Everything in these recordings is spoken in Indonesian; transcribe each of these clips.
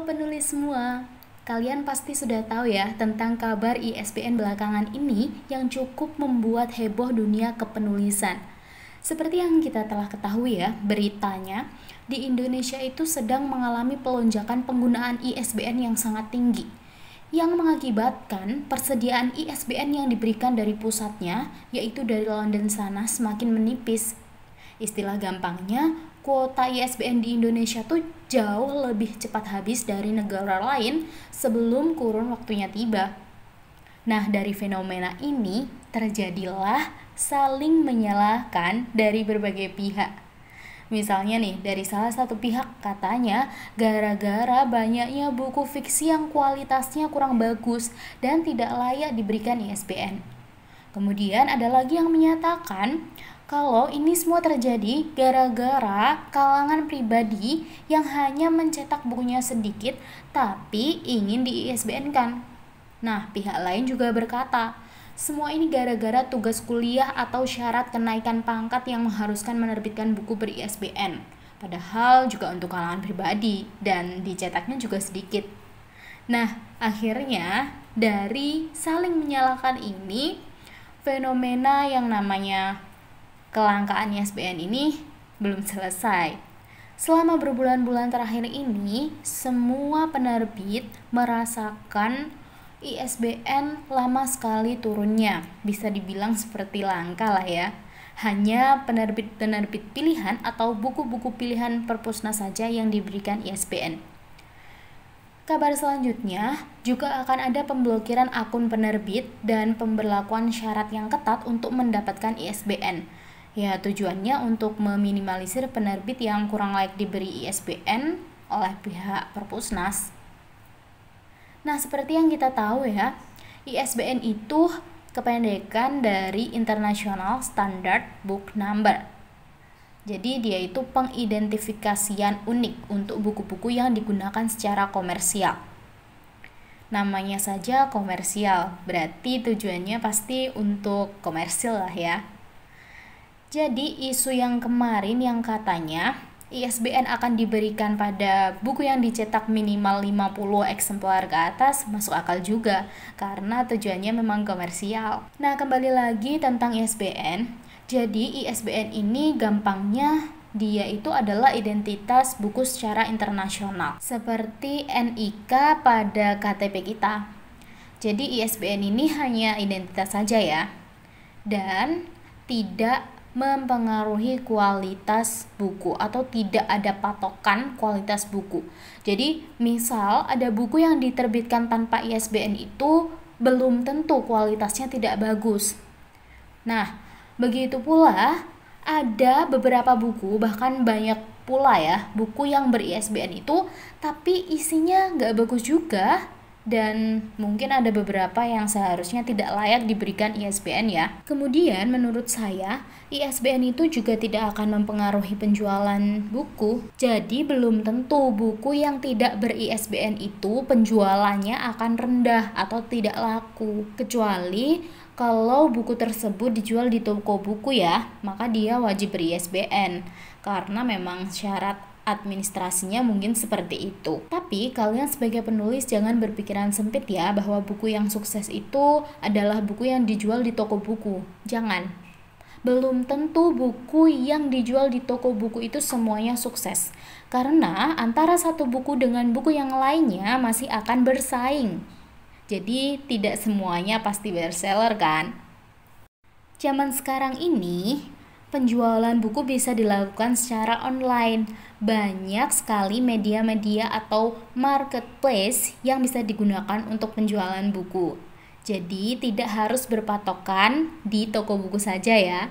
penulis semua, kalian pasti sudah tahu ya tentang kabar ISBN belakangan ini yang cukup membuat heboh dunia kepenulisan. Seperti yang kita telah ketahui ya, beritanya di Indonesia itu sedang mengalami pelonjakan penggunaan ISBN yang sangat tinggi, yang mengakibatkan persediaan ISBN yang diberikan dari pusatnya, yaitu dari London sana, semakin menipis. Istilah gampangnya, kuota ISBN di Indonesia tuh jauh lebih cepat habis dari negara lain sebelum kurun waktunya tiba. Nah, dari fenomena ini terjadilah saling menyalahkan dari berbagai pihak. Misalnya nih, dari salah satu pihak katanya gara-gara banyaknya buku fiksi yang kualitasnya kurang bagus dan tidak layak diberikan ISBN. Kemudian ada lagi yang menyatakan kalau ini semua terjadi gara-gara kalangan pribadi yang hanya mencetak bukunya sedikit tapi ingin di ISBN-kan. Nah, pihak lain juga berkata, semua ini gara-gara tugas kuliah atau syarat kenaikan pangkat yang mengharuskan menerbitkan buku ber-ISBN. Padahal juga untuk kalangan pribadi dan dicetaknya juga sedikit. Nah, akhirnya dari saling menyalahkan ini, fenomena yang namanya kelangkaan ISBN ini belum selesai. Selama berbulan-bulan terakhir ini, semua penerbit merasakan ISBN lama sekali turunnya. Bisa dibilang seperti langka lah ya. Hanya penerbit-penerbit pilihan atau buku-buku pilihan perpusna saja yang diberikan ISBN. Kabar selanjutnya, juga akan ada pemblokiran akun penerbit dan pemberlakuan syarat yang ketat untuk mendapatkan ISBN. Ya, tujuannya untuk meminimalisir penerbit yang kurang layak diberi ISBN oleh pihak Perpusnas. Nah, seperti yang kita tahu ya, ISBN itu kependekan dari International Standard Book Number. Jadi dia itu pengidentifikasian unik untuk buku-buku yang digunakan secara komersial. Namanya saja komersial, berarti tujuannya pasti untuk komersil lah ya. Jadi isu yang kemarin yang katanya ISBN akan diberikan pada buku yang dicetak minimal 50 eksemplar ke atas masuk akal juga karena tujuannya memang komersial. Nah, kembali lagi tentang ISBN. Jadi ISBN ini gampangnya dia itu adalah identitas buku secara internasional seperti NIK pada KTP kita. Jadi ISBN ini hanya identitas saja ya dan tidak mempengaruhi kualitas buku atau tidak ada patokan kualitas buku. Jadi misal ada buku yang diterbitkan tanpa ISBN itu belum tentu kualitasnya tidak bagus. Nah, begitu pula ada beberapa buku, bahkan banyak pula ya buku yang ber-ISBN itu tapi isinya nggak bagus juga. Dan mungkin ada beberapa yang seharusnya tidak layak diberikan ISBN ya. Kemudian menurut saya, ISBN itu juga tidak akan mempengaruhi penjualan buku. Jadi belum tentu buku yang tidak ber-ISBN itu penjualannya akan rendah atau tidak laku. Kecuali kalau buku tersebut dijual di toko buku ya, maka dia wajib ber-ISBN. Karena memang syarat administrasinya mungkin seperti itu. Tapi kalian sebagai penulis jangan berpikiran sempit ya bahwa buku yang sukses itu adalah buku yang dijual di toko buku. Jangan. Belum tentu buku yang dijual di toko buku itu semuanya sukses. Karena antara satu buku dengan buku yang lainnya masih akan bersaing. Jadi tidak semuanya pasti bestseller kan? Zaman sekarang ini penjualan buku bisa dilakukan secara online. Banyak sekali media-media atau marketplace yang bisa digunakan untuk penjualan buku. Jadi tidak harus berpatokan di toko buku saja ya.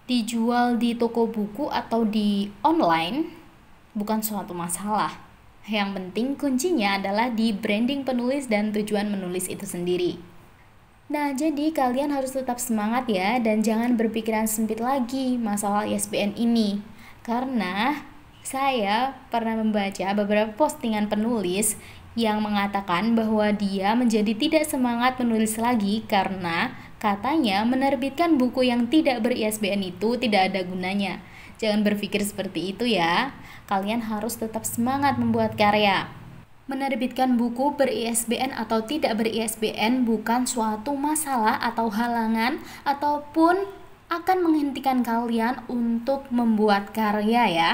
Dijual di toko buku atau di online bukan suatu masalah. Yang penting kuncinya adalah di branding penulis dan tujuan menulis itu sendiri. Nah, jadi kalian harus tetap semangat ya dan jangan berpikiran sempit lagi masalah ISBN ini. Karena saya pernah membaca beberapa postingan penulis yang mengatakan bahwa dia menjadi tidak semangat menulis lagi karena katanya menerbitkan buku yang tidak ber-ISBN itu tidak ada gunanya. Jangan berpikir seperti itu ya. Kalian harus tetap semangat membuat karya. Menerbitkan buku ber-ISBN atau tidak ber-ISBN bukan suatu masalah atau halangan ataupun akan menghentikan kalian untuk membuat karya ya.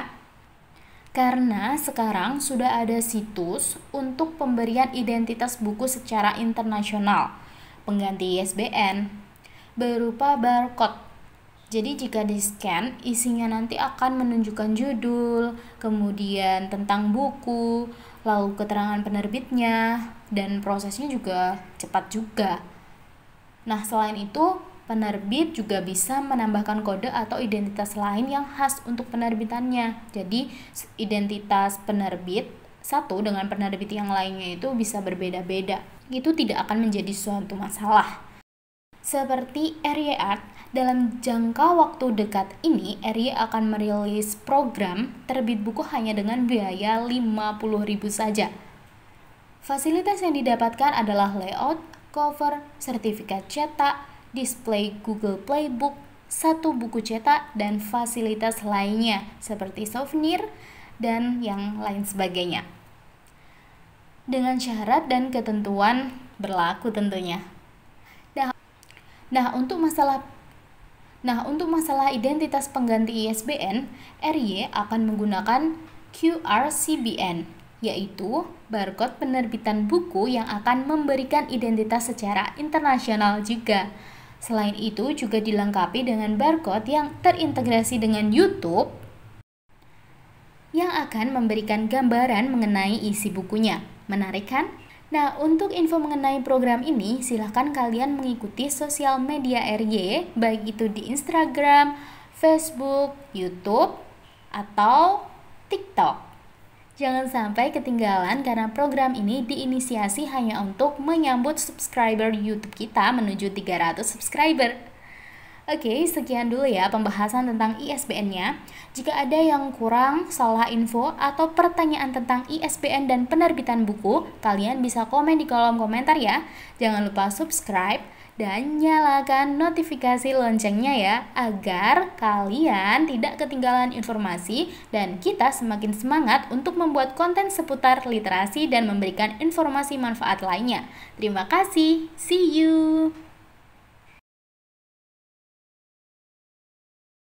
Karena sekarang sudah ada situs untuk pemberian identitas buku secara internasional, pengganti ISBN, berupa barcode. Jadi jika di-scan, isinya nanti akan menunjukkan judul, kemudian tentang buku, lalu keterangan penerbitnya, dan prosesnya juga cepat juga. Nah, selain itu, penerbit juga bisa menambahkan kode atau identitas lain yang khas untuk penerbitannya. Jadi, identitas penerbit satu dengan penerbit yang lainnya itu bisa berbeda-beda. Itu tidak akan menjadi suatu masalah. Seperti RY Art, dalam jangka waktu dekat ini, RY akan merilis program terbit buku hanya dengan biaya 50.000 saja. Fasilitas yang didapatkan adalah layout, cover, sertifikat cetak, display Google Playbook, 1 buku cetak, dan fasilitas lainnya seperti souvenir dan yang lain sebagainya. Dengan syarat dan ketentuan berlaku tentunya. Nah, untuk masalah identitas pengganti ISBN, RY akan menggunakan QRCBN, yaitu barcode penerbitan buku yang akan memberikan identitas secara internasional juga. Selain itu juga dilengkapi dengan barcode yang terintegrasi dengan YouTube yang akan memberikan gambaran mengenai isi bukunya. Menarik kan? Nah, untuk info mengenai program ini, silahkan kalian mengikuti sosial media RY, baik itu di Instagram, Facebook, YouTube, atau TikTok. Jangan sampai ketinggalan karena program ini diinisiasi hanya untuk menyambut subscriber YouTube kita menuju 300 subscriber. Oke, sekian dulu ya pembahasan tentang ISBN-nya. Jika ada yang kurang, salah info, atau pertanyaan tentang ISBN dan penerbitan buku, kalian bisa komen di kolom komentar ya. Jangan lupa subscribe dan nyalakan notifikasi loncengnya ya, agar kalian tidak ketinggalan informasi dan kita semakin semangat untuk membuat konten seputar literasi dan memberikan informasi manfaat lainnya. Terima kasih, see you!